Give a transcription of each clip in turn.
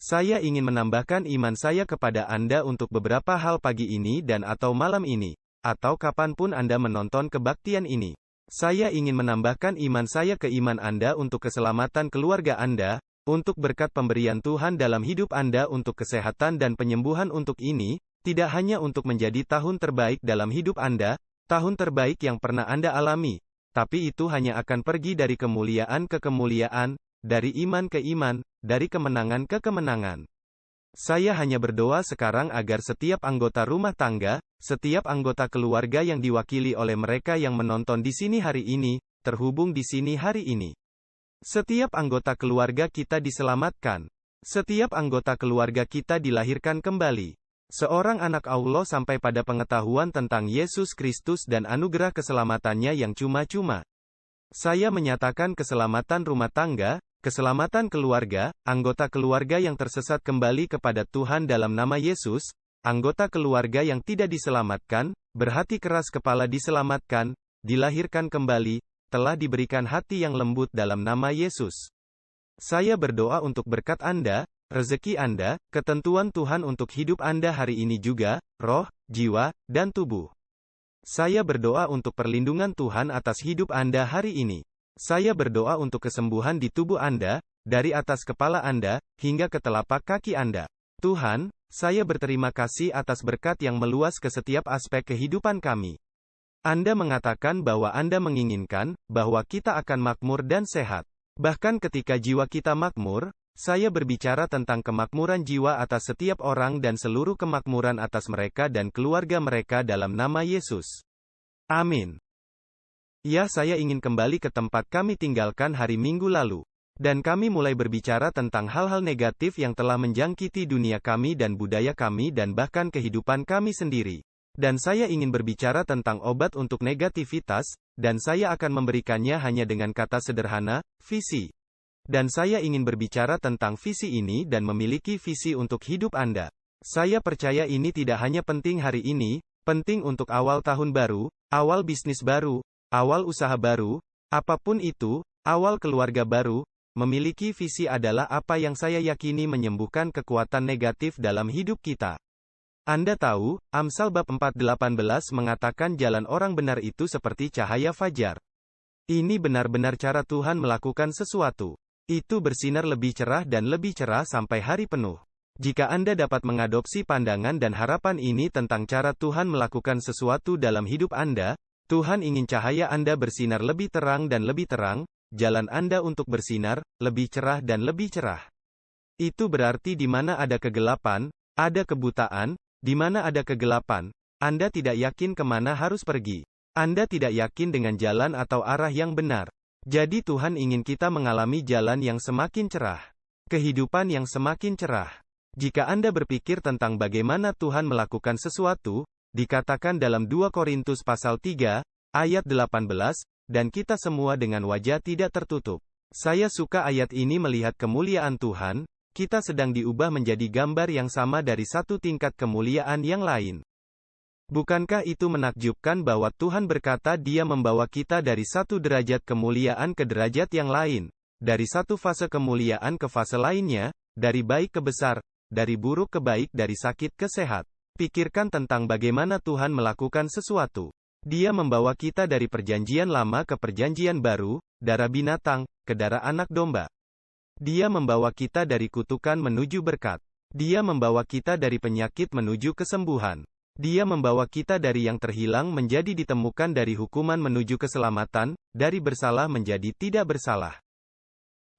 Saya ingin menambahkan iman saya kepada Anda untuk beberapa hal pagi ini dan atau malam ini, atau kapanpun Anda menonton kebaktian ini. Saya ingin menambahkan iman saya ke iman Anda untuk keselamatan keluarga Anda, untuk berkat pemberian Tuhan dalam hidup Anda untuk kesehatan dan penyembuhan untuk ini, tidak hanya untuk menjadi tahun terbaik dalam hidup Anda, tahun terbaik yang pernah Anda alami, tapi itu hanya akan pergi dari kemuliaan ke kemuliaan, dari iman ke iman, dari kemenangan ke kemenangan. Saya hanya berdoa sekarang agar setiap anggota rumah tangga, setiap anggota keluarga yang diwakili oleh mereka yang menonton di sini hari ini, terhubung di sini hari ini. Setiap anggota keluarga kita diselamatkan. Setiap anggota keluarga kita dilahirkan kembali. Seorang anak Allah sampai pada pengetahuan tentang Yesus Kristus dan anugerah keselamatannya yang cuma-cuma. Saya menyatakan keselamatan rumah tangga, keselamatan keluarga, anggota keluarga yang tersesat kembali kepada Tuhan dalam nama Yesus, anggota keluarga yang tidak diselamatkan, berhati keras kepala diselamatkan, dilahirkan kembali, telah diberikan hati yang lembut dalam nama Yesus. Saya berdoa untuk berkat Anda, rezeki Anda, ketentuan Tuhan untuk hidup Anda hari ini juga, roh, jiwa, dan tubuh. Saya berdoa untuk perlindungan Tuhan atas hidup Anda hari ini. Saya berdoa untuk kesembuhan di tubuh Anda, dari atas kepala Anda, hingga ke telapak kaki Anda. Tuhan, saya berterima kasih atas berkat yang meluas ke setiap aspek kehidupan kami. Anda mengatakan bahwa Anda menginginkan, bahwa kita akan makmur dan sehat. Bahkan ketika jiwa kita makmur, saya berbicara tentang kemakmuran jiwa atas setiap orang dan seluruh kemakmuran atas mereka dan keluarga mereka dalam nama Yesus. Amin. Ya, saya ingin kembali ke tempat kami tinggalkan hari Minggu lalu. Dan kami mulai berbicara tentang hal-hal negatif yang telah menjangkiti dunia kami dan budaya kami dan bahkan kehidupan kami sendiri. Dan saya ingin berbicara tentang obat untuk negativitas, dan saya akan memberikannya hanya dengan kata sederhana, visi. Dan saya ingin berbicara tentang visi ini dan memiliki visi untuk hidup Anda. Saya percaya ini tidak hanya penting hari ini, penting untuk awal tahun baru, awal bisnis baru, awal usaha baru, apapun itu, awal keluarga baru. Memiliki visi adalah apa yang saya yakini menyembuhkan kekuatan negatif dalam hidup kita. Anda tahu, Amsal bab 4:18 mengatakan jalan orang benar itu seperti cahaya fajar. Ini benar-benar cara Tuhan melakukan sesuatu. Itu bersinar lebih cerah dan lebih cerah sampai hari penuh. Jika Anda dapat mengadopsi pandangan dan harapan ini tentang cara Tuhan melakukan sesuatu dalam hidup Anda, Tuhan ingin cahaya Anda bersinar lebih terang dan lebih terang, jalan Anda untuk bersinar, lebih cerah dan lebih cerah. Itu berarti di mana ada kegelapan, ada kebutaan, di mana ada kegelapan, Anda tidak yakin kemana harus pergi. Anda tidak yakin dengan jalan atau arah yang benar. Jadi Tuhan ingin kita mengalami jalan yang semakin cerah. Kehidupan yang semakin cerah. Jika Anda berpikir tentang bagaimana Tuhan melakukan sesuatu, dikatakan dalam 2 Korintus pasal 3, ayat 18, dan kita semua dengan wajah tidak tertutup. Saya suka ayat ini melihat kemuliaan Tuhan, kita sedang diubah menjadi gambar yang sama dari satu tingkat kemuliaan yang lain. Bukankah itu menakjubkan bahwa Tuhan berkata Dia membawa kita dari satu derajat kemuliaan ke derajat yang lain, dari satu fase kemuliaan ke fase lainnya, dari baik ke besar, dari buruk ke baik, dari sakit ke sehat. Pikirkan tentang bagaimana Tuhan melakukan sesuatu. Dia membawa kita dari perjanjian lama ke perjanjian baru, darah binatang, ke darah anak domba. Dia membawa kita dari kutukan menuju berkat. Dia membawa kita dari penyakit menuju kesembuhan. Dia membawa kita dari yang terhilang menjadi ditemukan, dari hukuman menuju keselamatan, dari bersalah menjadi tidak bersalah.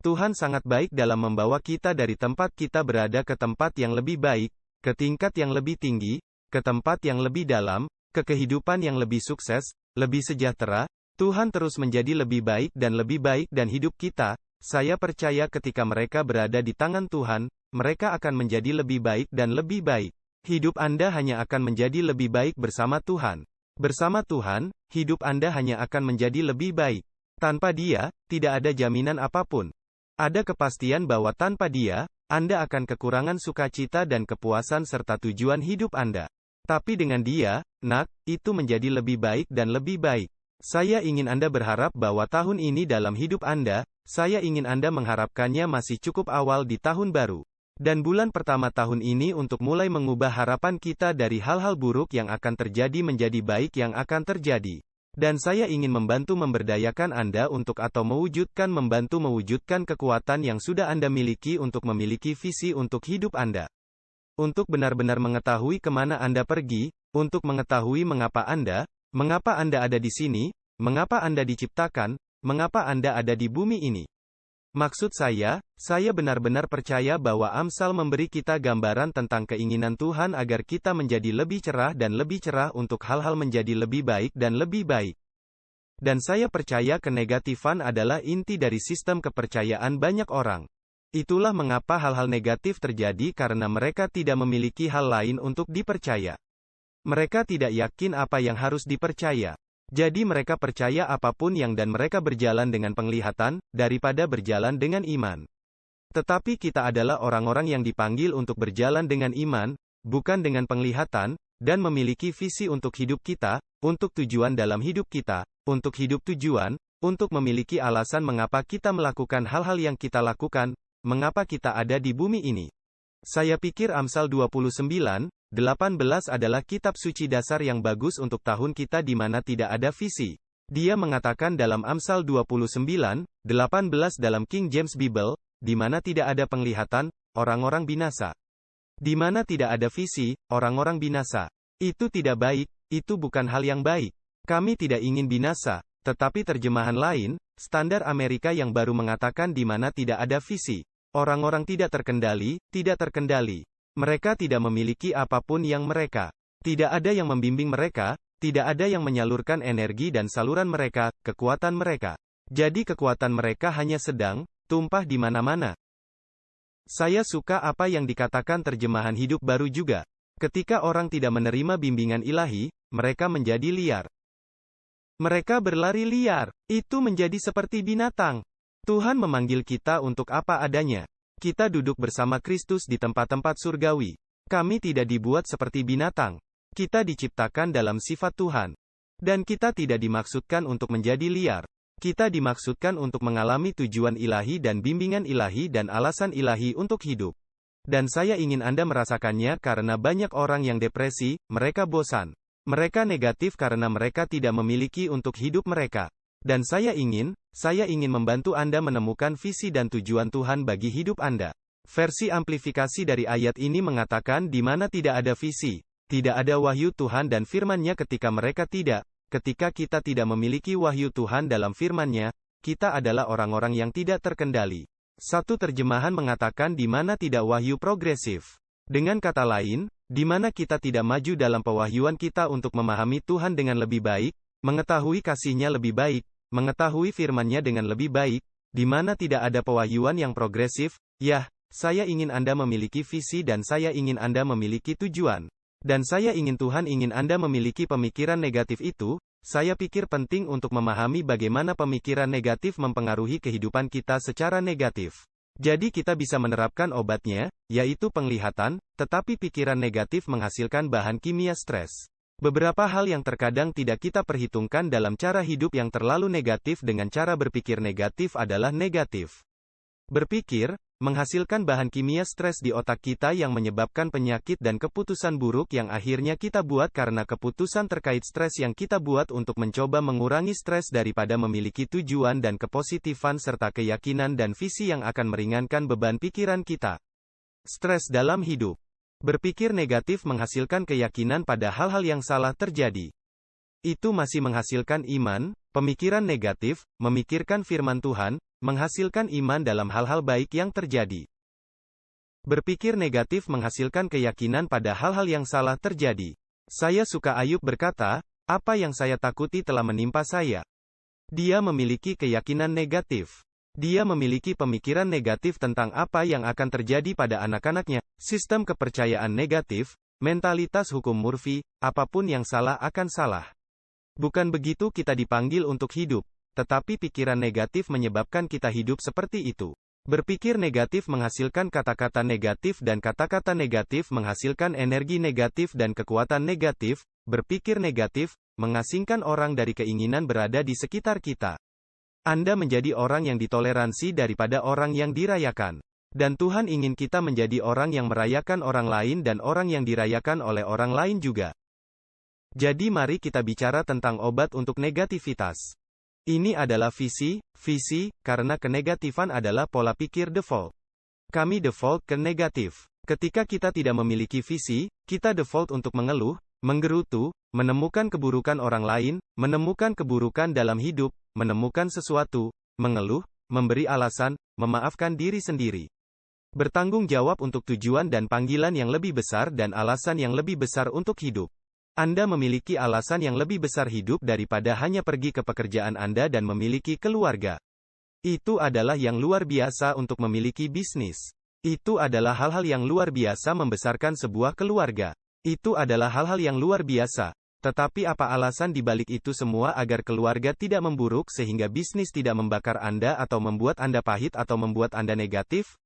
Tuhan sangat baik dalam membawa kita dari tempat kita berada ke tempat yang lebih baik, ke tingkat yang lebih tinggi, ke tempat yang lebih dalam, ke kehidupan yang lebih sukses, lebih sejahtera. Tuhan terus menjadi lebih baik dan hidup kita, saya percaya ketika mereka berada di tangan Tuhan, mereka akan menjadi lebih baik dan lebih baik. Hidup Anda hanya akan menjadi lebih baik bersama Tuhan. Bersama Tuhan, hidup Anda hanya akan menjadi lebih baik. Tanpa Dia, tidak ada jaminan apapun. Ada kepastian bahwa tanpa Dia, Anda akan kekurangan sukacita dan kepuasan serta tujuan hidup Anda. Tapi dengan Dia, nak, itu menjadi lebih baik dan lebih baik. Saya ingin Anda berharap bahwa tahun ini dalam hidup Anda, saya ingin Anda mengharapkannya masih cukup awal di tahun baru. Dan bulan pertama tahun ini untuk mulai mengubah harapan kita dari hal-hal buruk yang akan terjadi menjadi baik yang akan terjadi. Dan saya ingin membantu memberdayakan Anda untuk atau membantu mewujudkan kekuatan yang sudah Anda miliki untuk memiliki visi untuk hidup Anda. Untuk benar-benar mengetahui kemana Anda pergi, untuk mengetahui mengapa Anda ada di sini, mengapa Anda diciptakan, mengapa Anda ada di bumi ini. Maksud saya benar-benar percaya bahwa Amsal memberi kita gambaran tentang keinginan Tuhan agar kita menjadi lebih cerah dan lebih cerah untuk hal-hal menjadi lebih baik dan lebih baik. Dan saya percaya kenegatifan adalah inti dari sistem kepercayaan banyak orang. Itulah mengapa hal-hal negatif terjadi karena mereka tidak memiliki hal lain untuk dipercaya. Mereka tidak yakin apa yang harus dipercaya. Jadi mereka percaya apapun dan mereka berjalan dengan penglihatan, daripada berjalan dengan iman. Tetapi kita adalah orang-orang yang dipanggil untuk berjalan dengan iman, bukan dengan penglihatan, dan memiliki visi untuk hidup kita, untuk tujuan dalam hidup kita, untuk hidup tujuan, untuk memiliki alasan mengapa kita melakukan hal-hal yang kita lakukan, mengapa kita ada di bumi ini. Saya pikir Amsal 29:18 adalah kitab suci dasar yang bagus untuk tahun kita di mana tidak ada visi. Dia mengatakan dalam Amsal 29:18 dalam King James Bible, di mana tidak ada penglihatan, orang-orang binasa. Di mana tidak ada visi, orang-orang binasa. Itu tidak baik, itu bukan hal yang baik. Kami tidak ingin binasa, tetapi terjemahan lain, Standar Amerika yang baru mengatakan di mana tidak ada visi. Orang-orang tidak terkendali. Mereka tidak memiliki apapun yang mereka. Tidak ada yang membimbing mereka, tidak ada yang menyalurkan energi dan saluran mereka, kekuatan mereka. Jadi kekuatan mereka hanya sedang tumpah di mana-mana. Saya suka apa yang dikatakan terjemahan hidup baru juga. Ketika orang tidak menerima bimbingan ilahi, mereka menjadi liar. Mereka berlari liar. Itu menjadi seperti binatang. Tuhan memanggil kita untuk apa adanya. Kita duduk bersama Kristus di tempat-tempat surgawi. Kami tidak dibuat seperti binatang. Kita diciptakan dalam sifat Tuhan. Dan kita tidak dimaksudkan untuk menjadi liar. Kita dimaksudkan untuk mengalami tujuan ilahi dan bimbingan ilahi dan alasan ilahi untuk hidup. Dan saya ingin Anda merasakannya karena banyak orang yang depresi, mereka bosan. Mereka negatif karena mereka tidak memiliki untuk hidup mereka. Dan saya ingin membantu Anda menemukan visi dan tujuan Tuhan bagi hidup Anda. Versi amplifikasi dari ayat ini mengatakan di mana tidak ada visi, tidak ada wahyu Tuhan dan firman-Nya ketika kita tidak memiliki wahyu Tuhan dalam firman-Nya, kita adalah orang-orang yang tidak terkendali. Satu terjemahan mengatakan di mana tidak wahyu progresif. Dengan kata lain, di mana kita tidak maju dalam pewahyuan kita untuk memahami Tuhan dengan lebih baik, mengetahui kasih-Nya lebih baik, mengetahui firman-Nya dengan lebih baik, di mana tidak ada pewahyuan yang progresif. Saya ingin Anda memiliki visi dan saya ingin Anda memiliki tujuan. Dan saya ingin Tuhan ingin Anda memiliki pemikiran negatif itu. Saya pikir penting untuk memahami bagaimana pemikiran negatif mempengaruhi kehidupan kita secara negatif. Jadi kita bisa menerapkan obatnya, yaitu penglihatan, tetapi pikiran negatif menghasilkan bahan kimia stres. Beberapa hal yang terkadang tidak kita perhitungkan dalam cara hidup yang terlalu negatif dengan cara berpikir negatif adalah negatif. Berpikir, menghasilkan bahan kimia stres di otak kita yang menyebabkan penyakit dan keputusan buruk yang akhirnya kita buat karena keputusan terkait stres yang kita buat untuk mencoba mengurangi stres daripada memiliki tujuan dan kepositifan serta keyakinan dan visi yang akan meringankan beban pikiran kita. Stres dalam hidup. Berpikir negatif menghasilkan keyakinan pada hal-hal yang salah terjadi. Itu masih menghasilkan iman, pemikiran negatif, memikirkan firman Tuhan, menghasilkan iman dalam hal-hal baik yang terjadi. Berpikir negatif menghasilkan keyakinan pada hal-hal yang salah terjadi. Saya suka Ayub berkata, apa yang saya takuti telah menimpa saya. Dia memiliki keyakinan negatif. Dia memiliki pemikiran negatif tentang apa yang akan terjadi pada anak-anaknya. Sistem kepercayaan negatif, mentalitas hukum Murphy, apapun yang salah akan salah. Bukan begitu kita dipanggil untuk hidup, tetapi pikiran negatif menyebabkan kita hidup seperti itu. Berpikir negatif menghasilkan kata-kata negatif dan kata-kata negatif menghasilkan energi negatif dan kekuatan negatif. Berpikir negatif mengasingkan orang dari keinginan berada di sekitar kita. Anda menjadi orang yang ditoleransi daripada orang yang dirayakan. Dan Tuhan ingin kita menjadi orang yang merayakan orang lain dan orang yang dirayakan oleh orang lain juga. Jadi mari kita bicara tentang obat untuk negativitas. Ini adalah visi, karena kenegatifan adalah pola pikir default. Kami default ke negatif. Ketika kita tidak memiliki visi, kita default untuk mengeluh, menggerutu, menemukan keburukan orang lain, menemukan keburukan dalam hidup, menemukan sesuatu, mengeluh, memberi alasan, memaafkan diri sendiri. Bertanggung jawab untuk tujuan dan panggilan yang lebih besar dan alasan yang lebih besar untuk hidup. Anda memiliki alasan yang lebih besar hidup daripada hanya pergi ke pekerjaan Anda dan memiliki keluarga. Itu adalah yang luar biasa untuk memiliki bisnis. Itu adalah hal-hal yang luar biasa membesarkan sebuah keluarga. Itu adalah hal-hal yang luar biasa. Tetapi apa alasan di balik itu semua agar keluarga tidak memburuk sehingga bisnis tidak membakar Anda atau membuat Anda pahit atau membuat Anda negatif?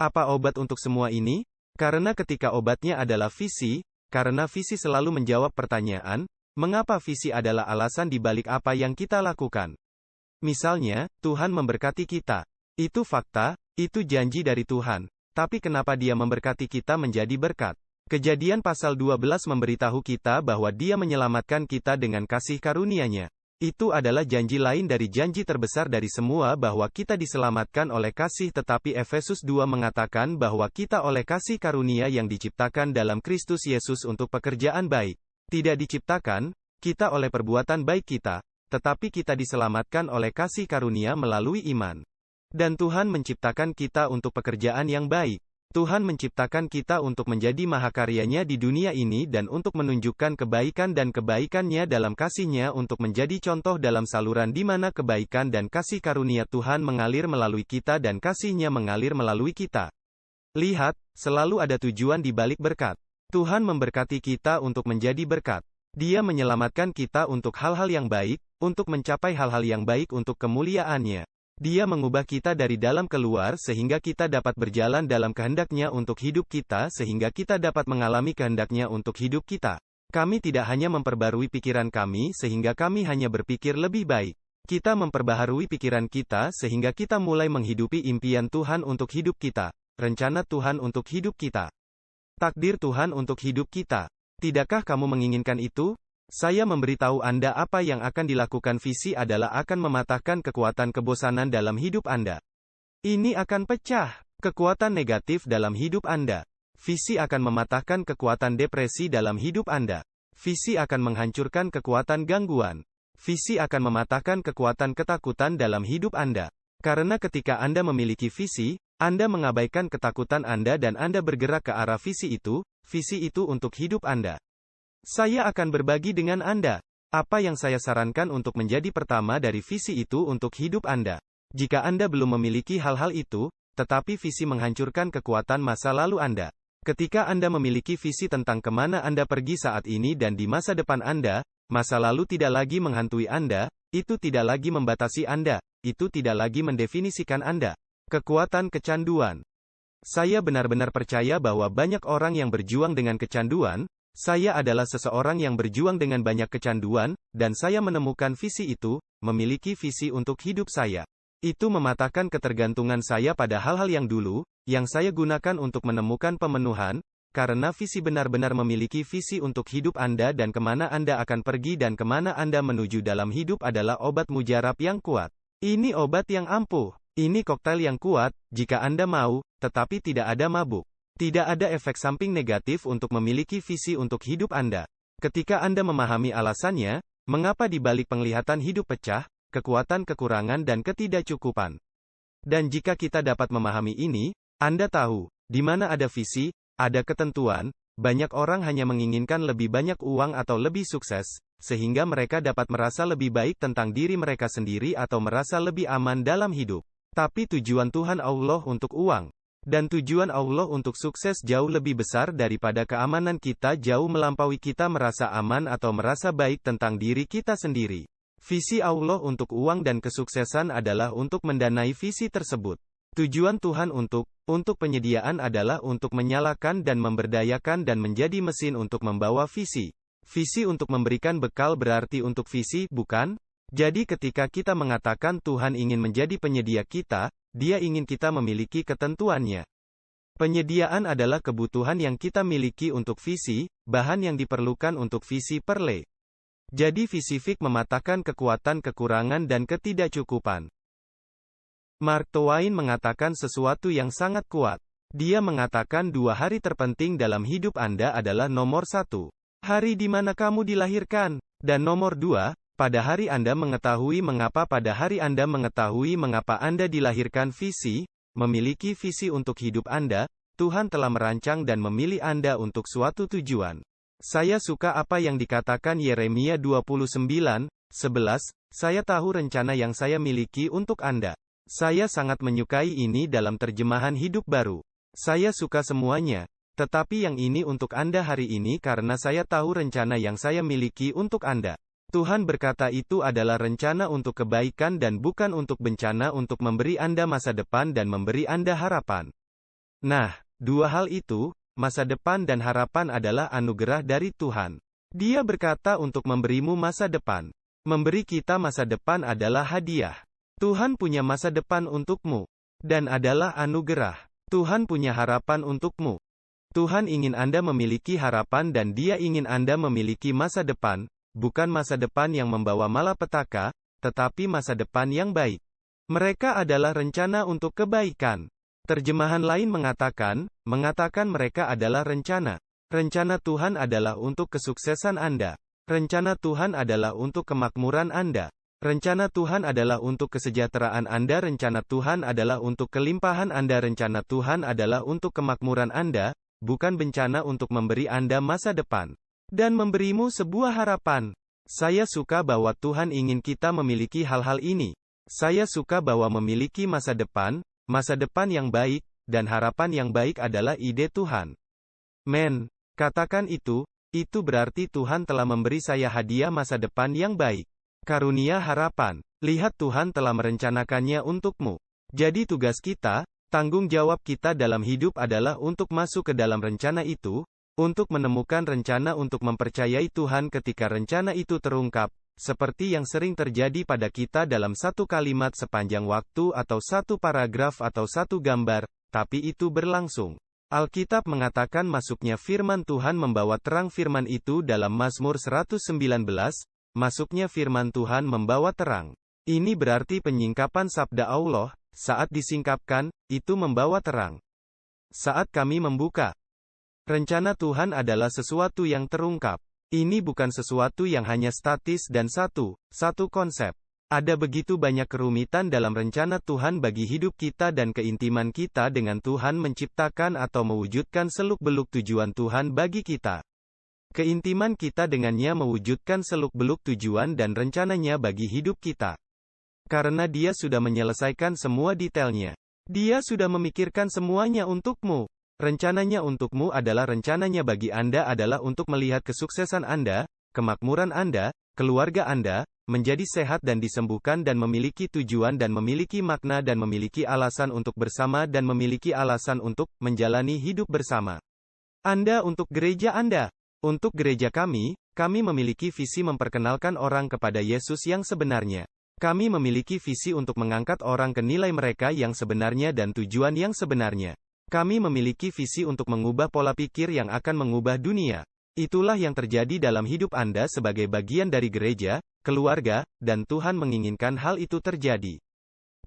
Apa obat untuk semua ini? Karena ketika obatnya adalah visi, karena visi selalu menjawab pertanyaan, mengapa visi adalah alasan di balik apa yang kita lakukan. Misalnya, Tuhan memberkati kita. Itu fakta, itu janji dari Tuhan. Tapi kenapa Dia memberkati kita menjadi berkat? Kejadian pasal 12 memberitahu kita bahwa Dia menyelamatkan kita dengan kasih karunia-Nya. Itu adalah janji lain dari janji terbesar dari semua bahwa kita diselamatkan oleh kasih, tetapi Efesus 2 mengatakan bahwa kita oleh kasih karunia yang diciptakan dalam Kristus Yesus untuk pekerjaan baik. Tidak diciptakan, kita oleh perbuatan baik kita, tetapi kita diselamatkan oleh kasih karunia melalui iman. Dan Tuhan menciptakan kita untuk pekerjaan yang baik. Tuhan menciptakan kita untuk menjadi mahakaryanya di dunia ini dan untuk menunjukkan kebaikan dan kebaikannya dalam kasih-Nya untuk menjadi contoh dalam saluran di mana kebaikan dan kasih karunia Tuhan mengalir melalui kita dan kasih-Nya mengalir melalui kita. Lihat, selalu ada tujuan di balik berkat. Tuhan memberkati kita untuk menjadi berkat. Dia menyelamatkan kita untuk hal-hal yang baik, untuk mencapai hal-hal yang baik untuk kemuliaan-Nya. Dia mengubah kita dari dalam keluar sehingga kita dapat berjalan dalam kehendak-Nya untuk hidup kita sehingga kita dapat mengalami kehendak-Nya untuk hidup kita. Kami tidak hanya memperbarui pikiran kami sehingga kami hanya berpikir lebih baik. Kita memperbaharui pikiran kita sehingga kita mulai menghidupi impian Tuhan untuk hidup kita, rencana Tuhan untuk hidup kita, takdir Tuhan untuk hidup kita. Tidakkah kamu menginginkan itu? Saya memberitahu Anda apa yang akan dilakukan visi adalah akan mematahkan kekuatan kebosanan dalam hidup Anda. Ini akan pecah kekuatan negatif dalam hidup Anda. Visi akan mematahkan kekuatan depresi dalam hidup Anda. Visi akan menghancurkan kekuatan gangguan. Visi akan mematahkan kekuatan ketakutan dalam hidup Anda. Karena ketika Anda memiliki visi, Anda mengabaikan ketakutan Anda dan Anda bergerak ke arah visi itu untuk hidup Anda. Saya akan berbagi dengan Anda apa yang saya sarankan untuk menjadi pertama dari visi itu untuk hidup Anda. Jika Anda belum memiliki hal-hal itu, tetapi visi menghancurkan kekuatan masa lalu Anda. Ketika Anda memiliki visi tentang kemana Anda pergi saat ini dan di masa depan Anda, masa lalu tidak lagi menghantui Anda, itu tidak lagi membatasi Anda, itu tidak lagi mendefinisikan Anda. Kekuatan kecanduan. Saya benar-benar percaya bahwa banyak orang yang berjuang dengan kecanduan. Saya adalah seseorang yang berjuang dengan banyak kecanduan, dan saya menemukan visi itu, memiliki visi untuk hidup saya. Itu mematahkan ketergantungan saya pada hal-hal yang dulu, yang saya gunakan untuk menemukan pemenuhan, karena visi benar-benar memiliki visi untuk hidup Anda dan kemana Anda akan pergi dan kemana Anda menuju dalam hidup adalah obat mujarab yang kuat. Ini obat yang ampuh. Ini koktail yang kuat, jika Anda mau, tetapi tidak ada mabuk. Tidak ada efek samping negatif untuk memiliki visi untuk hidup Anda. Ketika Anda memahami alasannya, mengapa di balik penglihatan hidup pecah, kekuatan kekurangan dan ketidakcukupan. Dan jika kita dapat memahami ini, Anda tahu, di mana ada visi, ada ketentuan. Banyak orang hanya menginginkan lebih banyak uang atau lebih sukses, sehingga mereka dapat merasa lebih baik tentang diri mereka sendiri atau merasa lebih aman dalam hidup. Tapi tujuan Tuhan Allah untuk uang dan tujuan Allah untuk sukses jauh lebih besar daripada keamanan kita, jauh melampaui kita merasa aman atau merasa baik tentang diri kita sendiri. Visi Allah untuk uang dan kesuksesan adalah untuk mendanai visi tersebut. Tujuan Tuhan untuk penyediaan adalah untuk menyalakan dan memberdayakan dan menjadi mesin untuk membawa visi. Visi untuk memberikan bekal berarti untuk visi, bukan? Jadi ketika kita mengatakan Tuhan ingin menjadi penyedia kita, Dia ingin kita memiliki ketentuannya. Penyediaan adalah kebutuhan yang kita miliki untuk visi, bahan yang diperlukan untuk visi perle. Jadi visi fik mematahkan kekuatan kekurangan dan ketidakcukupan. Mark Twain mengatakan sesuatu yang sangat kuat. Dia mengatakan 2 hari terpenting dalam hidup Anda adalah nomor 1, hari di mana kamu dilahirkan, dan nomor 2, pada hari Anda mengetahui mengapa pada hari Anda mengetahui mengapa Anda dilahirkan. Visi, memiliki visi untuk hidup Anda, Tuhan telah merancang dan memilih Anda untuk suatu tujuan. Saya suka apa yang dikatakan Yeremia 29:11, saya tahu rencana yang saya miliki untuk Anda. Saya sangat menyukai ini dalam terjemahan hidup baru. Saya suka semuanya, tetapi yang ini untuk Anda hari ini karena saya tahu rencana yang saya miliki untuk Anda. Tuhan berkata itu adalah rencana untuk kebaikan dan bukan untuk bencana, untuk memberi Anda masa depan dan memberi Anda harapan. Nah, 2 hal itu, masa depan dan harapan adalah anugerah dari Tuhan. Dia berkata untuk memberimu masa depan. Memberi kita masa depan adalah hadiah. Tuhan punya masa depan untukmu. Dan adalah anugerah. Tuhan punya harapan untukmu. Tuhan ingin Anda memiliki harapan dan Dia ingin Anda memiliki masa depan. Bukan masa depan yang membawa malapetaka, tetapi masa depan yang baik. Mereka adalah rencana untuk kebaikan. Terjemahan lain mengatakan mereka adalah rencana. Rencana Tuhan adalah untuk kesuksesan Anda. Rencana Tuhan adalah untuk kemakmuran Anda. Rencana Tuhan adalah untuk kesejahteraan Anda. Rencana Tuhan adalah untuk kelimpahan Anda. Rencana Tuhan adalah untuk kemakmuran Anda, bukan bencana, untuk memberi Anda masa depan dan memberimu sebuah harapan. Saya suka bahwa Tuhan ingin kita memiliki hal-hal ini. Saya suka bahwa memiliki masa depan yang baik, dan harapan yang baik adalah ide Tuhan. Men, katakan itu berarti Tuhan telah memberi saya hadiah masa depan yang baik. Karunia harapan. Lihat, Tuhan telah merencanakannya untukmu. Jadi tugas kita, tanggung jawab kita dalam hidup adalah untuk masuk ke dalam rencana itu, untuk menemukan rencana, untuk mempercayai Tuhan ketika rencana itu terungkap, seperti yang sering terjadi pada kita dalam satu kalimat sepanjang waktu atau satu paragraf atau satu gambar, tapi itu berlangsung. Alkitab mengatakan masuknya firman Tuhan membawa terang. Firman itu dalam Mazmur 119, masuknya firman Tuhan membawa terang. Ini berarti penyingkapan sabda Allah, saat disingkapkan, itu membawa terang. Saat kami membuka rencana Tuhan adalah sesuatu yang terungkap. Ini bukan sesuatu yang hanya statis dan satu konsep. Ada begitu banyak kerumitan dalam rencana Tuhan bagi hidup kita dan keintiman kita dengan Tuhan, menciptakan atau mewujudkan seluk-beluk tujuan Tuhan bagi kita. Keintiman kita dengannya mewujudkan seluk-beluk tujuan dan rencananya bagi hidup kita. Karena Dia sudah menyelesaikan semua detailnya. Dia sudah memikirkan semuanya untukmu. Rencananya untukmu adalah rencananya bagi Anda adalah untuk melihat kesuksesan Anda, kemakmuran Anda, keluarga Anda, menjadi sehat dan disembuhkan dan memiliki tujuan dan memiliki makna dan memiliki alasan untuk bersama dan memiliki alasan untuk menjalani hidup bersama. Anda untuk gereja Anda. Untuk gereja kami memiliki visi memperkenalkan orang kepada Yesus yang sebenarnya. Kami memiliki visi untuk mengangkat orang ke nilai mereka yang sebenarnya dan tujuan yang sebenarnya. Kami memiliki visi untuk mengubah pola pikir yang akan mengubah dunia. Itulah yang terjadi dalam hidup Anda sebagai bagian dari gereja, keluarga, dan Tuhan menginginkan hal itu terjadi.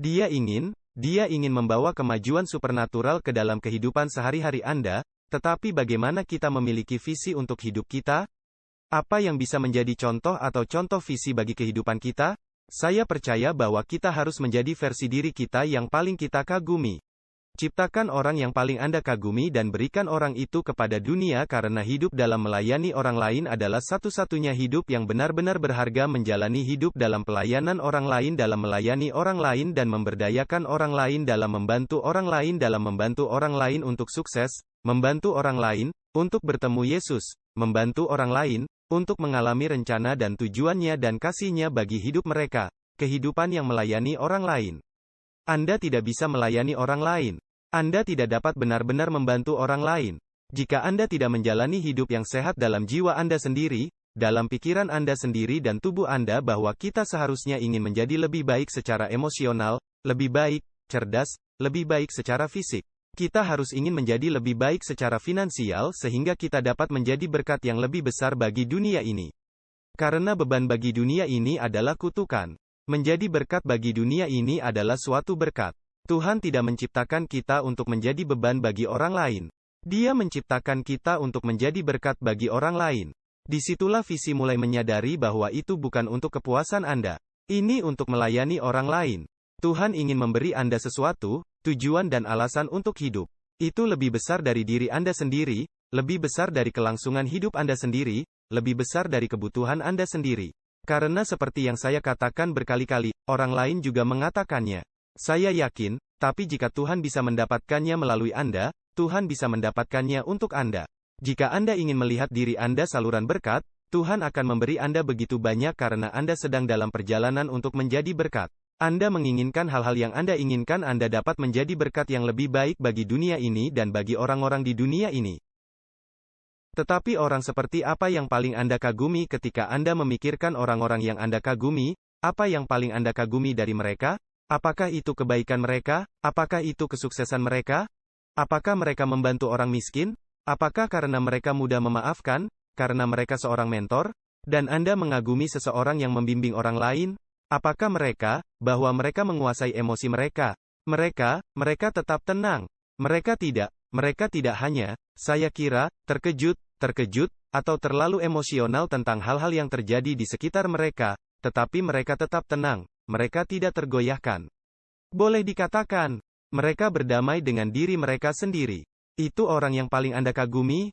Dia ingin membawa kemajuan supernatural ke dalam kehidupan sehari-hari Anda, tetapi bagaimana kita memiliki visi untuk hidup kita? Apa yang bisa menjadi contoh atau contoh visi bagi kehidupan kita? Saya percaya bahwa kita harus menjadi versi diri kita yang paling kita kagumi. Ciptakan orang yang paling Anda kagumi dan berikan orang itu kepada dunia, karena hidup dalam melayani orang lain adalah satu-satunya hidup yang benar-benar berharga. Menjalani hidup dalam pelayanan orang lain, dalam melayani orang lain dan memberdayakan orang lain, dalam membantu orang lain, dalam membantu orang lain untuk sukses, membantu orang lain untuk bertemu Yesus, membantu orang lain untuk mengalami rencana dan tujuannya dan kasihnya bagi hidup mereka. Kehidupan yang melayani orang lain. Anda tidak bisa melayani orang lain. Anda tidak dapat benar-benar membantu orang lain jika Anda tidak menjalani hidup yang sehat dalam jiwa Anda sendiri, dalam pikiran Anda sendiri dan tubuh Anda, bahwa kita seharusnya ingin menjadi lebih baik secara emosional, lebih baik, cerdas, lebih baik secara fisik. Kita harus ingin menjadi lebih baik secara finansial sehingga kita dapat menjadi berkat yang lebih besar bagi dunia ini. Karena beban bagi dunia ini adalah kutukan. Menjadi berkat bagi dunia ini adalah suatu berkat. Tuhan tidak menciptakan kita untuk menjadi beban bagi orang lain. Dia menciptakan kita untuk menjadi berkat bagi orang lain. Disitulah visi mulai menyadari bahwa itu bukan untuk kepuasan Anda. Ini untuk melayani orang lain. Tuhan ingin memberi Anda sesuatu, tujuan dan alasan untuk hidup. Itu lebih besar dari diri Anda sendiri, lebih besar dari kelangsungan hidup Anda sendiri, lebih besar dari kebutuhan Anda sendiri. Karena seperti yang saya katakan berkali-kali, orang lain juga mengatakannya. Saya yakin, tapi jika Tuhan bisa mendapatkannya melalui Anda, Tuhan bisa mendapatkannya untuk Anda. Jika Anda ingin melihat diri Anda saluran berkat, Tuhan akan memberi Anda begitu banyak karena Anda sedang dalam perjalanan untuk menjadi berkat. Anda menginginkan hal-hal yang Anda inginkan Anda dapat menjadi berkat yang lebih baik bagi dunia ini dan bagi orang-orang di dunia ini. Tetapi orang seperti apa yang paling Anda kagumi ketika Anda memikirkan orang-orang yang Anda kagumi? Apa yang paling Anda kagumi dari mereka? Apakah itu kebaikan mereka? Apakah itu kesuksesan mereka? Apakah mereka membantu orang miskin? Apakah karena mereka mudah memaafkan? Karena mereka seorang mentor? Dan Anda mengagumi seseorang yang membimbing orang lain? Apakah bahwa mereka menguasai emosi mereka? Mereka tetap tenang. Mereka tidak hanya, saya kira, terkejut, atau terlalu emosional tentang hal-hal yang terjadi di sekitar mereka, tetapi mereka tetap tenang, mereka tidak tergoyahkan. Boleh dikatakan, mereka berdamai dengan diri mereka sendiri. Itu orang yang paling Anda kagumi?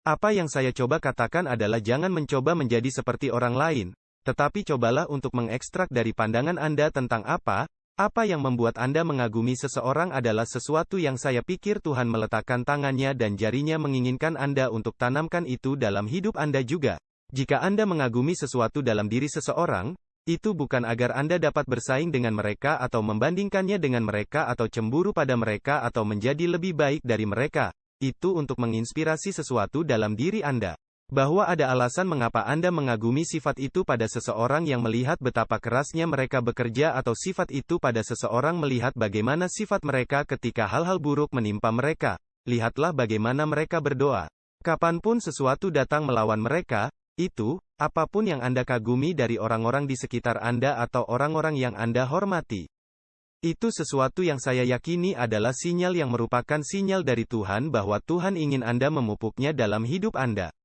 Apa yang saya coba katakan adalah jangan mencoba menjadi seperti orang lain, tetapi cobalah untuk mengekstrak dari pandangan Anda tentang apa yang membuat Anda mengagumi seseorang adalah sesuatu yang saya pikir Tuhan meletakkan tangannya dan jarinya menginginkan Anda untuk tanamkan itu dalam hidup Anda juga. Jika Anda mengagumi sesuatu dalam diri seseorang, itu bukan agar Anda dapat bersaing dengan mereka atau membandingkannya dengan mereka atau cemburu pada mereka atau menjadi lebih baik dari mereka. Itu untuk menginspirasi sesuatu dalam diri Anda. Bahwa ada alasan mengapa Anda mengagumi sifat itu pada seseorang yang melihat betapa kerasnya mereka bekerja atau sifat itu pada seseorang melihat bagaimana sifat mereka ketika hal-hal buruk menimpa mereka. Lihatlah bagaimana mereka berdoa. Kapanpun sesuatu datang melawan mereka, itu, apapun yang Anda kagumi dari orang-orang di sekitar Anda atau orang-orang yang Anda hormati. Itu sesuatu yang saya yakini adalah sinyal yang merupakan sinyal dari Tuhan bahwa Tuhan ingin Anda memupuknya dalam hidup Anda.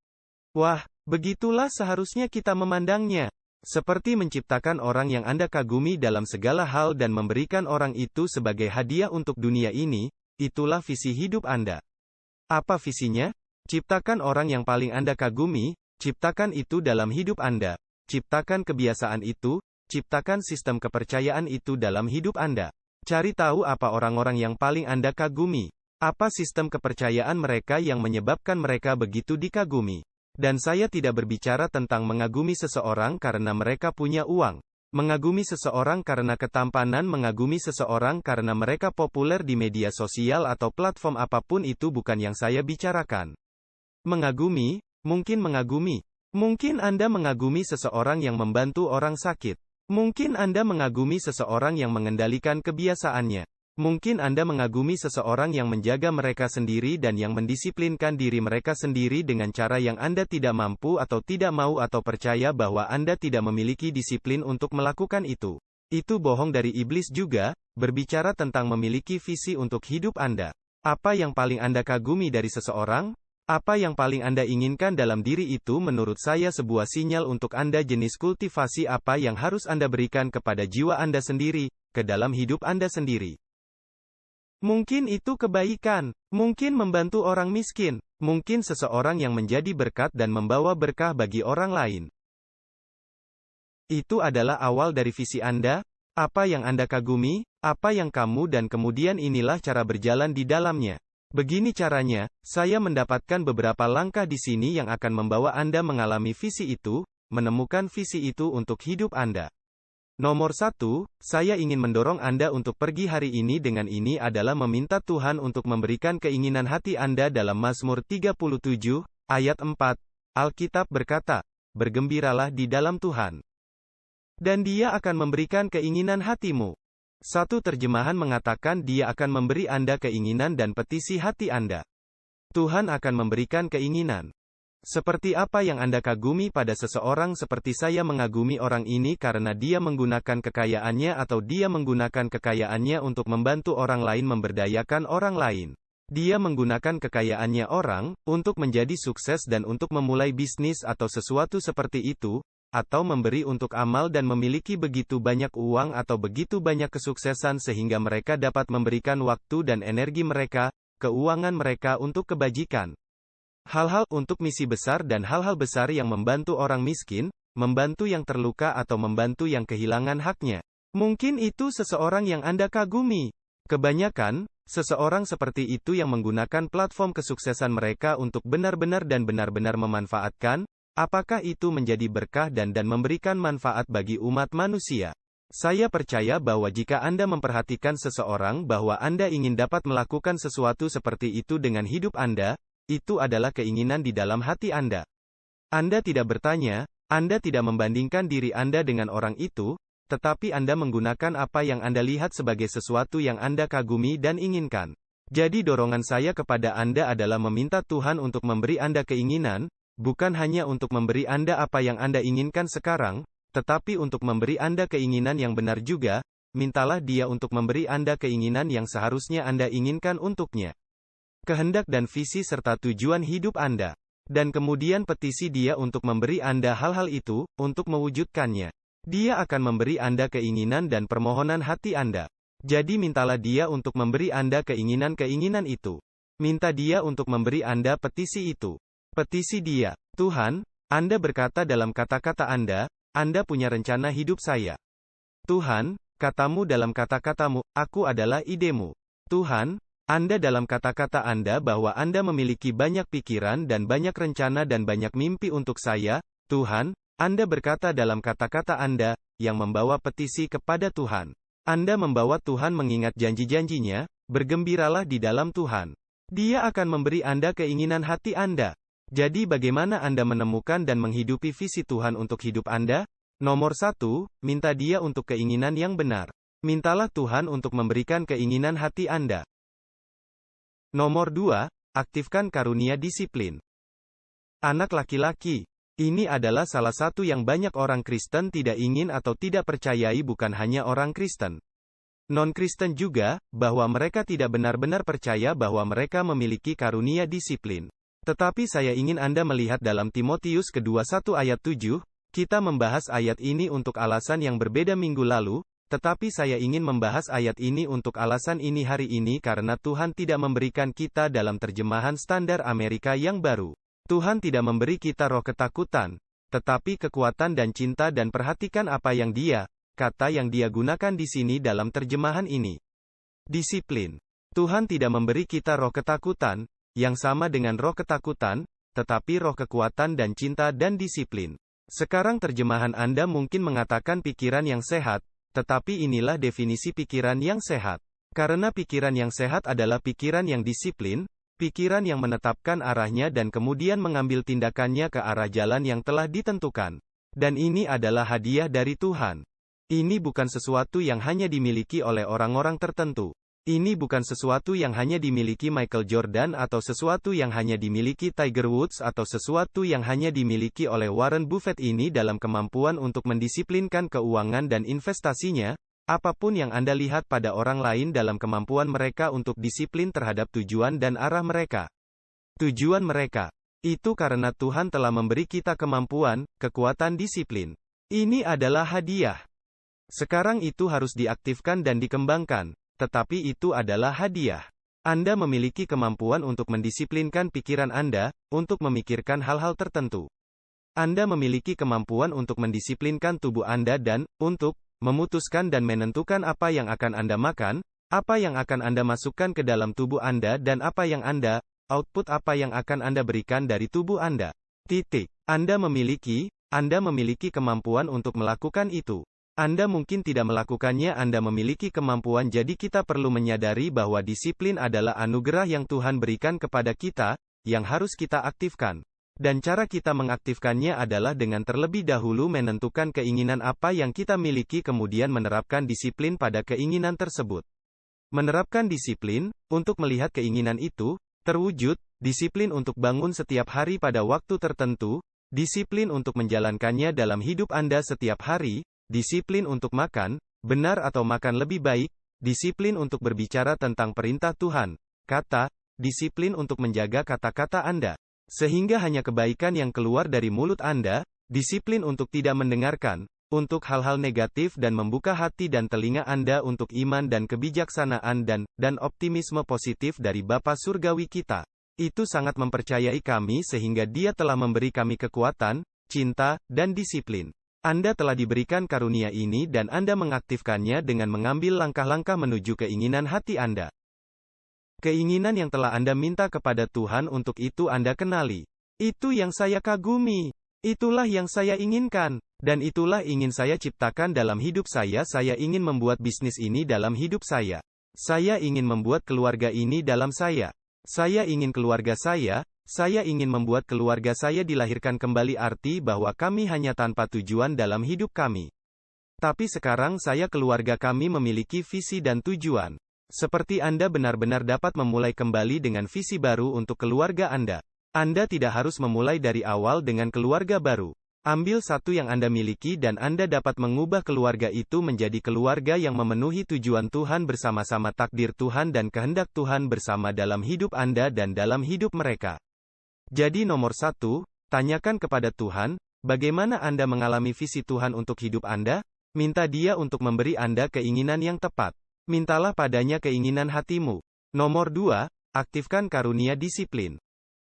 Wah, begitulah seharusnya kita memandangnya. Seperti menciptakan orang yang Anda kagumi dalam segala hal dan memberikan orang itu sebagai hadiah untuk dunia ini, itulah visi hidup Anda. Apa visinya? Ciptakan orang yang paling Anda kagumi, ciptakan itu dalam hidup Anda. Ciptakan kebiasaan itu, ciptakan sistem kepercayaan itu dalam hidup Anda. Cari tahu apa orang-orang yang paling Anda kagumi. Apa sistem kepercayaan mereka yang menyebabkan mereka begitu dikagumi. Dan saya tidak berbicara tentang mengagumi seseorang karena mereka punya uang. Mengagumi seseorang karena ketampanan, mengagumi seseorang karena mereka populer di media sosial atau platform apapun itu bukan yang saya bicarakan. Mengagumi, mungkin mengagumi. Mungkin Anda mengagumi seseorang yang membantu orang sakit. Mungkin Anda mengagumi seseorang yang mengendalikan kebiasaannya. Mungkin Anda mengagumi seseorang yang menjaga mereka sendiri dan yang mendisiplinkan diri mereka sendiri dengan cara yang Anda tidak mampu atau tidak mau atau percaya bahwa Anda tidak memiliki disiplin untuk melakukan itu. Itu bohong dari iblis juga, berbicara tentang memiliki visi untuk hidup Anda. Apa yang paling Anda kagumi dari seseorang? Apa yang paling Anda inginkan dalam diri itu menurut saya sebuah sinyal untuk Anda jenis kultivasi apa yang harus Anda berikan kepada jiwa Anda sendiri, ke dalam hidup Anda sendiri. Mungkin itu kebaikan, mungkin membantu orang miskin, mungkin seseorang yang menjadi berkat dan membawa berkah bagi orang lain. Itu adalah awal dari visi Anda, apa yang Anda kagumi, apa yang kamu dan kemudian inilah cara berjalan di dalamnya. Begini caranya, saya mendapatkan beberapa langkah di sini yang akan membawa Anda mengalami visi itu, menemukan visi itu untuk hidup Anda. Nomor 1, saya ingin mendorong Anda untuk pergi hari ini dengan ini adalah meminta Tuhan untuk memberikan keinginan hati Anda dalam Mazmur 37, ayat 4. Alkitab berkata, bergembiralah di dalam Tuhan. Dan Dia akan memberikan keinginan hatimu. Satu terjemahan mengatakan Dia akan memberi Anda keinginan dan petisi hati Anda. Tuhan akan memberikan keinginan. Seperti apa yang Anda kagumi pada seseorang? Seperti saya mengagumi orang ini karena dia menggunakan kekayaannya atau dia menggunakan kekayaannya untuk membantu orang lain memberdayakan orang lain. Dia menggunakan kekayaannya orang untuk menjadi sukses dan untuk memulai bisnis atau sesuatu seperti itu, atau memberi untuk amal dan memiliki begitu banyak uang atau begitu banyak kesuksesan sehingga mereka dapat memberikan waktu dan energi mereka, keuangan mereka untuk kebajikan. Hal-hal untuk misi besar dan hal-hal besar yang membantu orang miskin, membantu yang terluka atau membantu yang kehilangan haknya. Mungkin itu seseorang yang Anda kagumi. Kebanyakan, seseorang seperti itu yang menggunakan platform kesuksesan mereka untuk benar-benar dan benar-benar memanfaatkan, apakah itu menjadi berkah dan memberikan manfaat bagi umat manusia. Saya percaya bahwa jika Anda memperhatikan seseorang bahwa Anda ingin dapat melakukan sesuatu seperti itu dengan hidup Anda, itu adalah keinginan di dalam hati Anda. Anda tidak bertanya, Anda tidak membandingkan diri Anda dengan orang itu, tetapi Anda menggunakan apa yang Anda lihat sebagai sesuatu yang Anda kagumi dan inginkan. Jadi dorongan saya kepada Anda adalah meminta Tuhan untuk memberi Anda keinginan, bukan hanya untuk memberi Anda apa yang Anda inginkan sekarang, tetapi untuk memberi Anda keinginan yang benar juga. Mintalah Dia untuk memberi Anda keinginan yang seharusnya Anda inginkan untuknya. Kehendak dan visi serta tujuan hidup Anda. Dan kemudian petisi Dia untuk memberi Anda hal-hal itu, untuk mewujudkannya. Dia akan memberi Anda keinginan dan permohonan hati Anda. Jadi mintalah Dia untuk memberi Anda keinginan-keinginan itu. Minta Dia untuk memberi Anda petisi itu. Petisi Dia, Tuhan, Anda berkata dalam kata-kata Anda punya rencana hidup saya. Tuhan, katamu dalam kata-katamu, aku adalah idemu. Tuhan, Anda dalam kata-kata Anda bahwa Anda memiliki banyak pikiran dan banyak rencana dan banyak mimpi untuk saya, Tuhan, Anda berkata dalam kata-kata Anda, yang membawa petisi kepada Tuhan. Anda membawa Tuhan mengingat janji-janjinya, bergembiralah di dalam Tuhan. Dia akan memberi Anda keinginan hati Anda. Jadi bagaimana Anda menemukan dan menghidupi visi Tuhan untuk hidup Anda? Nomor 1, minta Dia untuk keinginan yang benar. Mintalah Tuhan untuk memberikan keinginan hati Anda. Nomor 2, aktifkan karunia disiplin. Anak laki-laki. Ini adalah salah satu yang banyak orang Kristen tidak ingin atau tidak percayai, bukan hanya orang Kristen. Non-Kristen juga, bahwa mereka tidak benar-benar percaya bahwa mereka memiliki karunia disiplin. Tetapi saya ingin Anda melihat dalam Timotius kedua 1 ayat 7, kita membahas ayat ini untuk alasan yang berbeda minggu lalu, tetapi saya ingin membahas ayat ini untuk alasan ini hari ini karena Tuhan tidak memberikan kita dalam terjemahan standar Amerika yang baru. Tuhan tidak memberi kita roh ketakutan, tetapi kekuatan dan cinta, dan perhatikan apa yang kata yang Dia gunakan di sini dalam terjemahan ini. Disiplin. Tuhan tidak memberi kita roh ketakutan, yang sama dengan roh ketakutan, tetapi roh kekuatan dan cinta dan disiplin. Sekarang terjemahan Anda mungkin mengatakan pikiran yang sehat, tetapi inilah definisi pikiran yang sehat. Karena pikiran yang sehat adalah pikiran yang disiplin, pikiran yang menetapkan arahnya dan kemudian mengambil tindakannya ke arah jalan yang telah ditentukan. Dan ini adalah hadiah dari Tuhan. Ini bukan sesuatu yang hanya dimiliki oleh orang-orang tertentu. Ini bukan sesuatu yang hanya dimiliki Michael Jordan atau sesuatu yang hanya dimiliki Tiger Woods atau sesuatu yang hanya dimiliki oleh Warren Buffett. Ini dalam kemampuan untuk mendisiplinkan keuangan dan investasinya. Apapun yang Anda lihat pada orang lain dalam kemampuan mereka untuk disiplin terhadap tujuan dan arah mereka. Tujuan mereka. Itu karena Tuhan telah memberi kita kemampuan, kekuatan disiplin. Ini adalah hadiah. Sekarang itu harus diaktifkan dan dikembangkan. Tetapi itu adalah hadiah. Anda memiliki kemampuan untuk mendisiplinkan pikiran Anda, untuk memikirkan hal-hal tertentu. Anda memiliki kemampuan untuk mendisiplinkan tubuh Anda dan, untuk memutuskan dan menentukan apa yang akan Anda makan, apa yang akan Anda masukkan ke dalam tubuh Anda dan apa yang output apa yang akan Anda berikan dari tubuh Anda. Titik. Anda memiliki kemampuan untuk melakukan itu. Anda mungkin tidak melakukannya, Anda memiliki kemampuan, jadi kita perlu menyadari bahwa disiplin adalah anugerah yang Tuhan berikan kepada kita, yang harus kita aktifkan. Dan cara kita mengaktifkannya adalah dengan terlebih dahulu menentukan keinginan apa yang kita miliki kemudian menerapkan disiplin pada keinginan tersebut. Menerapkan disiplin, untuk melihat keinginan itu, terwujud, disiplin untuk bangun setiap hari pada waktu tertentu, disiplin untuk menjalankannya dalam hidup Anda setiap hari, disiplin untuk makan, benar atau makan lebih baik, disiplin untuk berbicara tentang perintah Tuhan, kata, disiplin untuk menjaga kata-kata Anda. Sehingga hanya kebaikan yang keluar dari mulut Anda, disiplin untuk tidak mendengarkan, untuk hal-hal negatif dan membuka hati dan telinga Anda untuk iman dan kebijaksanaan dan optimisme positif dari Bapa Surgawi kita. Itu sangat mempercayai kami sehingga Dia telah memberi kami kekuatan, cinta, dan disiplin. Anda telah diberikan karunia ini dan Anda mengaktifkannya dengan mengambil langkah-langkah menuju keinginan hati Anda. Keinginan yang telah Anda minta kepada Tuhan untuk itu Anda kenali. Itu yang saya kagumi. Itulah yang saya inginkan. Dan itulah ingin saya ciptakan dalam hidup saya. Saya ingin membuat bisnis ini dalam hidup saya. Saya ingin membuat keluarga ini dalam saya. Saya ingin keluarga saya ingin membuat keluarga saya dilahirkan kembali arti bahwa kami hanya tanpa tujuan dalam hidup kami. Tapi sekarang keluarga kami memiliki visi dan tujuan. Seperti Anda benar-benar dapat memulai kembali dengan visi baru untuk keluarga Anda. Anda tidak harus memulai dari awal dengan keluarga baru. Ambil satu yang Anda miliki dan Anda dapat mengubah keluarga itu menjadi keluarga yang memenuhi tujuan Tuhan bersama-sama takdir Tuhan dan kehendak Tuhan bersama dalam hidup Anda dan dalam hidup mereka. Jadi nomor 1, tanyakan kepada Tuhan, bagaimana Anda mengalami visi Tuhan untuk hidup Anda? Minta Dia untuk memberi Anda keinginan yang tepat. Mintalah padanya keinginan hatimu. Nomor 2, aktifkan karunia disiplin.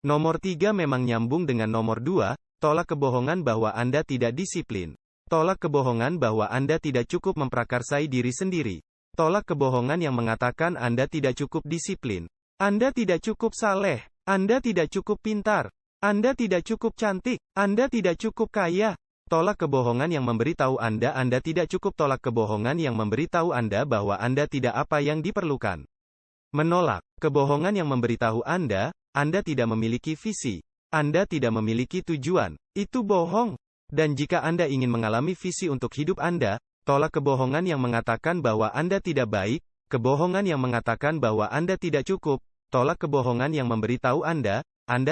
Nomor 3 memang nyambung dengan nomor 2, tolak kebohongan bahwa Anda tidak disiplin. Tolak kebohongan bahwa Anda tidak cukup memprakarsai diri sendiri. Tolak kebohongan yang mengatakan Anda tidak cukup disiplin. Anda tidak cukup saleh. Anda tidak cukup pintar. Anda tidak cukup cantik. Anda tidak cukup kaya. Tolak kebohongan yang memberitahu Anda tidak cukup. Tolak kebohongan yang memberitahu Anda bahwa Anda tidak apa yang diperlukan. Menolak kebohongan yang memberitahu Anda tidak memiliki visi. Anda tidak memiliki tujuan. Itu bohong. Dan jika Anda ingin mengalami visi untuk hidup Anda, tolak kebohongan yang mengatakan bahwa Anda tidak baik, kebohongan yang mengatakan bahwa Anda tidak cukup, tolak kebohongan yang memberitahu Anda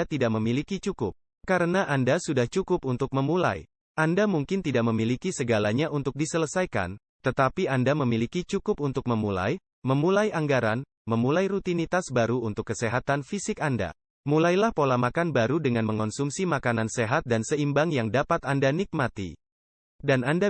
tidak memiliki cukup. Karena Anda sudah cukup untuk memulai. Anda mungkin tidak memiliki segalanya untuk diselesaikan, tetapi Anda memiliki cukup untuk memulai anggaran, memulai rutinitas baru untuk kesehatan fisik Anda. Mulailah pola makan baru dengan mengonsumsi makanan sehat dan seimbang yang dapat Anda nikmati. Dan Anda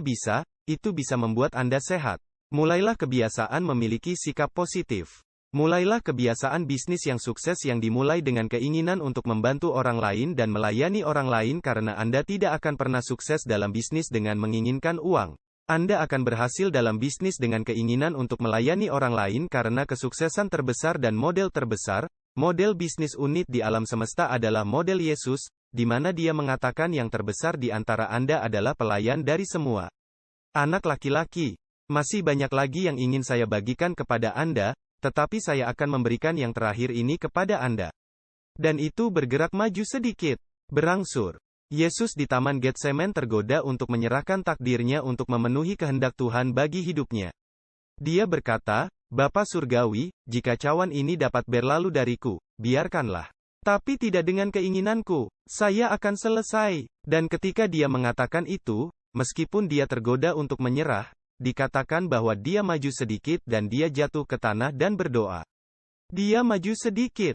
itu bisa membuat Anda sehat. Mulailah kebiasaan memiliki sikap positif. Mulailah kebiasaan bisnis yang sukses yang dimulai dengan keinginan untuk membantu orang lain dan melayani orang lain karena Anda tidak akan pernah sukses dalam bisnis dengan menginginkan uang. Anda akan berhasil dalam bisnis dengan keinginan untuk melayani orang lain karena kesuksesan terbesar dan model terbesar, model bisnis unit di alam semesta adalah model Yesus, di mana Dia mengatakan yang terbesar di antara Anda adalah pelayan dari semua anak laki-laki. Masih banyak lagi yang ingin saya bagikan kepada Anda, tetapi saya akan memberikan yang terakhir ini kepada Anda. Dan itu bergerak maju sedikit. Berangsur. Yesus di Taman Getsemen tergoda untuk menyerahkan takdirnya untuk memenuhi kehendak Tuhan bagi hidupnya. Dia berkata, Bapa Surgawi, jika cawan ini dapat berlalu dariku, biarkanlah. Tapi tidak dengan keinginanku, saya akan selesai. Dan ketika dia mengatakan itu, meskipun dia tergoda untuk menyerah, dikatakan bahwa dia maju sedikit dan dia jatuh ke tanah dan berdoa. Dia maju sedikit.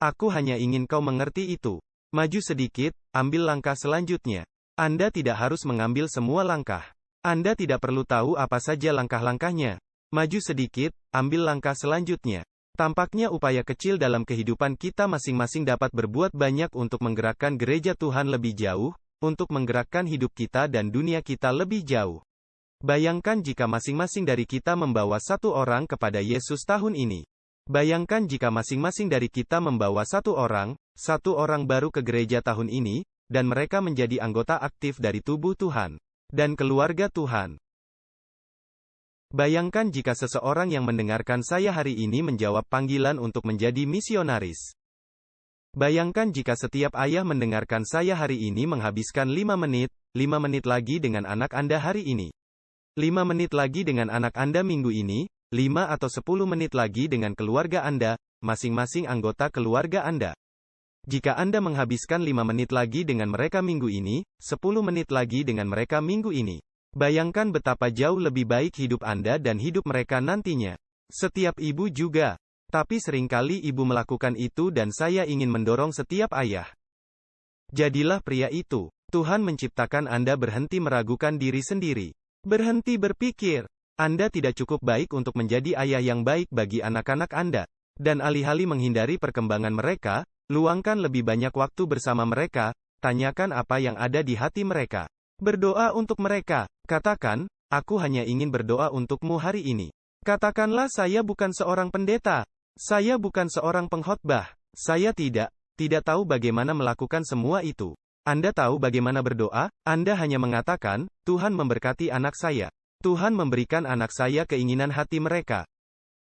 Aku hanya ingin kau mengerti itu. Maju sedikit, ambil langkah selanjutnya. Anda tidak harus mengambil semua langkah. Anda tidak perlu tahu apa saja langkah-langkahnya. Maju sedikit, ambil langkah selanjutnya. Tampaknya upaya kecil dalam kehidupan kita masing-masing dapat berbuat banyak untuk menggerakkan gereja Tuhan lebih jauh, untuk menggerakkan hidup kita dan dunia kita lebih jauh. Bayangkan jika masing-masing dari kita membawa satu orang kepada Yesus tahun ini. Bayangkan jika masing-masing dari kita membawa satu orang baru ke gereja tahun ini, dan mereka menjadi anggota aktif dari tubuh Tuhan dan keluarga Tuhan. Bayangkan jika seseorang yang mendengarkan saya hari ini menjawab panggilan untuk menjadi misionaris. Bayangkan jika setiap ayah mendengarkan saya hari ini menghabiskan 5 menit lagi dengan anak Anda hari ini. 5 menit lagi dengan anak Anda minggu ini, 5 atau 10 menit lagi dengan keluarga Anda, masing-masing anggota keluarga Anda. Jika Anda menghabiskan 5 menit lagi dengan mereka minggu ini, 10 menit lagi dengan mereka minggu ini. Bayangkan betapa jauh lebih baik hidup Anda dan hidup mereka nantinya. Setiap ibu juga. Tapi seringkali ibu melakukan itu dan saya ingin mendorong setiap ayah. Jadilah pria itu. Tuhan menciptakan Anda berhenti meragukan diri sendiri. Berhenti berpikir. Anda tidak cukup baik untuk menjadi ayah yang baik bagi anak-anak Anda. Dan alih-alih menghindari perkembangan mereka, luangkan lebih banyak waktu bersama mereka, tanyakan apa yang ada di hati mereka. Berdoa untuk mereka. Katakan, aku hanya ingin berdoa untukmu hari ini. Katakanlah saya bukan seorang pendeta. Saya bukan seorang pengkhotbah. Saya tidak tahu bagaimana melakukan semua itu. Anda tahu bagaimana berdoa? Anda hanya mengatakan, Tuhan memberkati anak saya. Tuhan memberikan anak saya keinginan hati mereka.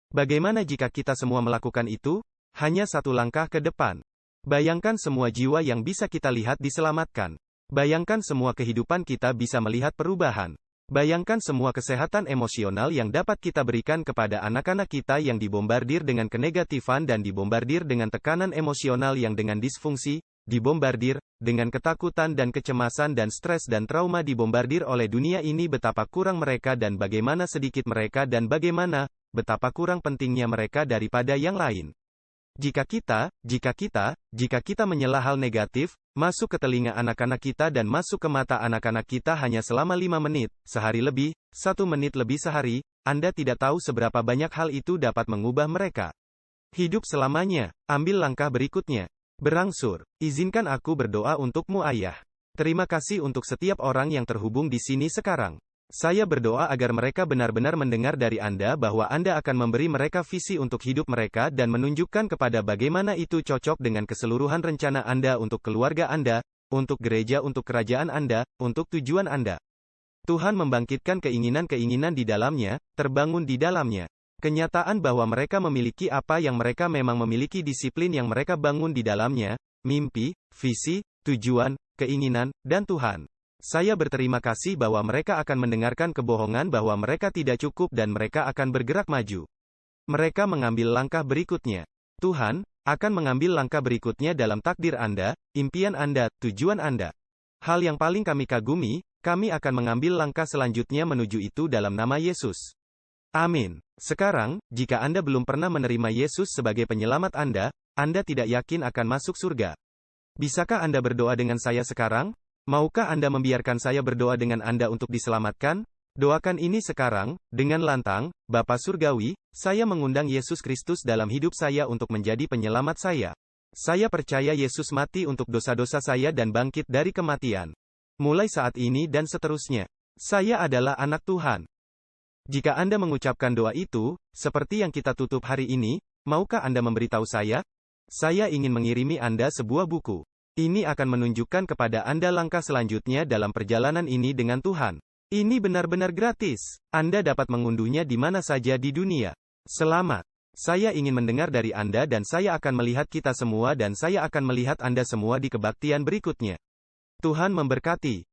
Bagaimana jika kita semua melakukan itu? Hanya satu langkah ke depan. Bayangkan semua jiwa yang bisa kita lihat diselamatkan. Bayangkan semua kehidupan kita bisa melihat perubahan. Bayangkan semua kesehatan emosional yang dapat kita berikan kepada anak-anak kita yang dibombardir dengan kenegatifan dan dibombardir dengan tekanan emosional yang dengan disfungsi, dibombardir dengan ketakutan dan kecemasan dan stres dan trauma, dibombardir oleh dunia ini. Betapa kurang mereka dan bagaimana sedikit mereka dan bagaimana betapa kurang pentingnya mereka daripada yang lain. Jika kita menyela hal negatif, masuk ke telinga anak-anak kita dan masuk ke mata anak-anak kita hanya selama 5 menit, sehari lebih, 1 menit lebih sehari, Anda tidak tahu seberapa banyak hal itu dapat mengubah mereka. Hidup selamanya. Ambil langkah berikutnya. Berangsur. Izinkan aku berdoa untukmu ayah. Terima kasih untuk setiap orang yang terhubung di sini sekarang. Saya berdoa agar mereka benar-benar mendengar dari Anda bahwa Anda akan memberi mereka visi untuk hidup mereka dan menunjukkan kepada bagaimana itu cocok dengan keseluruhan rencana Anda untuk keluarga Anda, untuk gereja, untuk kerajaan Anda, untuk tujuan Anda. Tuhan membangkitkan keinginan-keinginan di dalamnya, terbangun di dalamnya. Kenyataan bahwa mereka memiliki apa yang mereka memang memiliki, disiplin yang mereka bangun di dalamnya, mimpi, visi, tujuan, keinginan, dan Tuhan. Saya berterima kasih bahwa mereka akan mendengarkan kebohongan bahwa mereka tidak cukup dan mereka akan bergerak maju. Mereka mengambil langkah berikutnya. Tuhan akan mengambil langkah berikutnya dalam takdir Anda, impian Anda, tujuan Anda. Hal yang paling kami kagumi, kami akan mengambil langkah selanjutnya menuju itu dalam nama Yesus. Amin. Sekarang, jika Anda belum pernah menerima Yesus sebagai penyelamat Anda tidak yakin akan masuk surga. Bisakah Anda berdoa dengan saya sekarang? Maukah Anda membiarkan saya berdoa dengan Anda untuk diselamatkan? Doakan ini sekarang, dengan lantang. Bapa Surgawi, saya mengundang Yesus Kristus dalam hidup saya untuk menjadi penyelamat saya. Saya percaya Yesus mati untuk dosa-dosa saya dan bangkit dari kematian. Mulai saat ini dan seterusnya, saya adalah anak Tuhan. Jika Anda mengucapkan doa itu, seperti yang kita tutup hari ini, maukah Anda memberitahu saya? Saya ingin mengirimi Anda sebuah buku. Ini akan menunjukkan kepada Anda langkah selanjutnya dalam perjalanan ini dengan Tuhan. Ini benar-benar gratis. Anda dapat mengunduhnya di mana saja di dunia. Selamat. Saya ingin mendengar dari Anda dan saya akan melihat kita semua dan saya akan melihat Anda semua di kebaktian berikutnya. Tuhan memberkati.